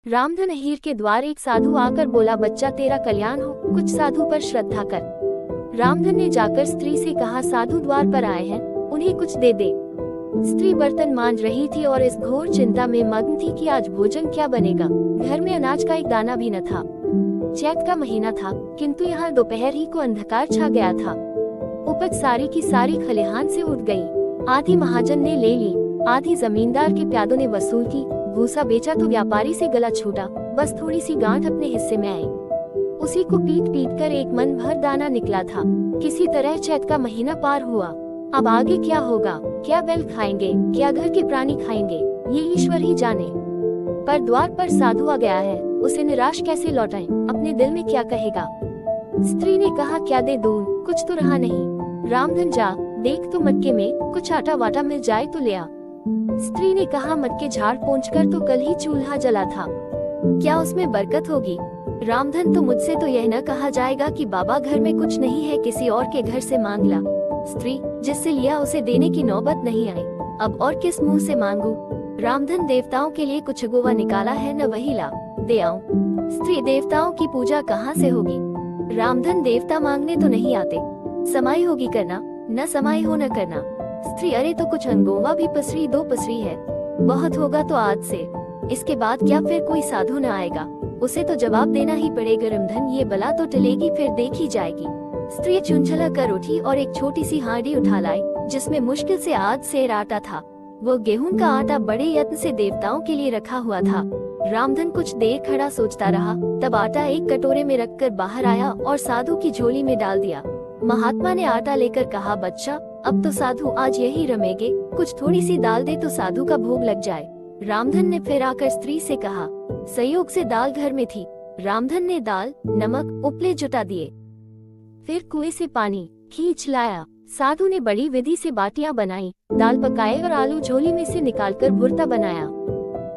रामधन हीर के द्वार एक साधु आकर बोला, बच्चा तेरा कल्याण हो, कुछ साधु पर श्रद्धा कर। रामधन ने जाकर स्त्री से कहा, साधु द्वार पर आए हैं, उन्हें कुछ दे दे। स्त्री बर्तन मांज रही थी और इस घोर चिंता में मग्न थी कि आज भोजन क्या बनेगा। घर में अनाज का एक दाना भी न था। चैत का महीना था, किंतु यहाँ दोपहर ही को अंधकार छा गया था। उपज सारी की सारी खलिहान से उठ गई। आधी महाजन ने ले ली, आधी जमींदार के प्यादों ने वसूल की। भूसा बेचा तो व्यापारी से गला छूटा, बस थोड़ी सी गांठ अपने हिस्से में आई। उसी को पीट पीट कर एक मन भर दाना निकला था। किसी तरह चैत का महीना पार हुआ। अब आगे क्या होगा? क्या बैल खाएंगे, क्या घर के प्राणी खाएंगे, ये ईश्वर ही जाने। पर द्वार पर साधु आ गया है, उसे निराश कैसे लौटाएं? अपने दिल में क्या कहेगा? स्त्री ने कहा, क्या दे दूं, कुछ तो रहा नहीं। रामधन जा देख तो मटके में कुछ आटा वाटा मिल जाए तो ले आ। स्त्री ने कहा, मटके झाड़ पोंछकर तो कल ही चूल्हा जला था, क्या उसमें बरकत होगी? रामधन, तो मुझसे तो यह न कहा जाएगा कि बाबा घर में कुछ नहीं है, किसी और के घर से मांग ला। स्त्री, जिससे लिया उसे देने की नौबत नहीं आई, अब और किस मुंह से मांगू? रामधन, देवताओं के लिए कुछ गोवा निकाला है न, वही ला दे आऊं। स्त्री, देवताओं की पूजा कहाँ से होगी? रामधन, देवता मांगने तो नहीं आते, समाई होगी करना, न समाई हो न करना। स्त्री, अरे तो कुछ अंगोवा भी पसरी दो पसरी है, बहुत होगा तो आज से, इसके बाद क्या फिर कोई साधु न आएगा? उसे तो जवाब देना ही पड़ेगा। रामधन, ये बला तो टलेगी, फिर देखी जाएगी। स्त्री चुंझला कर उठी और एक छोटी सी हांडी उठा लाई, जिसमें मुश्किल से आध सेर आटा था। वो गेहूं का आटा बड़े यत्न से देवताओं के लिए रखा हुआ था। रामधन कुछ देर खड़ा सोचता रहा, तब आटा एक कटोरे में रखकर बाहर आया और साधु की झोली में डाल दिया। महात्मा ने आटा लेकर कहा, बच्चा, अब तो साधु आज यही रमेगे, कुछ थोड़ी सी दाल दे तो साधु का भोग लग जाए। रामधन ने फिर आकर स्त्री से कहा, संयोग से दाल घर में थी। रामधन ने दाल, नमक, उपले जुटा दिए, फिर कुएं से पानी खींच लाया। साधु ने बड़ी विधि से बाटियां बनाई, दाल पकाए और आलू झोली में से निकालकर भुर्ता बनाया।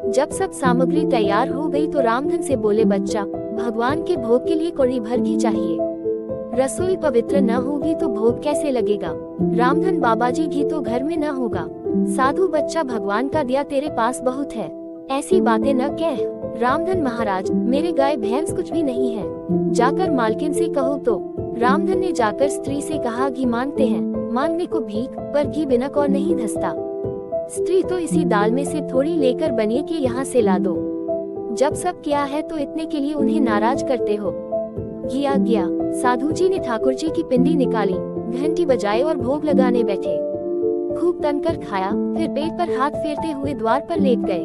जब सब सामग्री तैयार हो गई तो रामधन से बोले, बच्चा, भगवान के भोग के लिए कौड़ी भर घी चाहिए। रसोई पवित्र न होगी तो भोग कैसे लगेगा? रामधन, बाबाजी, घी तो घर में न होगा। साधु, बच्चा, भगवान का दिया तेरे पास बहुत है, ऐसी बातें न कह। रामधन, महाराज, मेरे गाय भैंस कुछ भी नहीं है, जाकर मालकिन से कहो तो। रामधन ने जाकर स्त्री से कहा, घी मांगते हैं, मांगने को भीख, पर घी बिना कौन नहीं धसता। स्त्री, तो इसी दाल में से थोड़ी लेकर बनिए कि यहाँ से ला दो। जब सब किया है तो इतने के लिए उन्हें नाराज करते हो? घी आ गया। साधु जी ने ठाकुर जी की पिंडी निकाली, घंटी बजाए और भोग लगाने बैठे। खूब तनकर खाया, फिर पेट पर हाथ फेरते हुए द्वार पर लेट गए।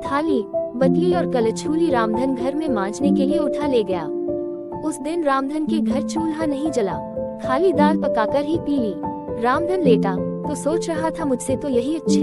थाली, बतली और कलछूली रामधन घर में मांजने के लिए उठा ले गया। उस दिन रामधन के घर चूल्हा नहीं जला, खाली दाल पकाकर ही पी ली। रामधन लेटा तो सोच रहा था, मुझसे तो यही अच्छे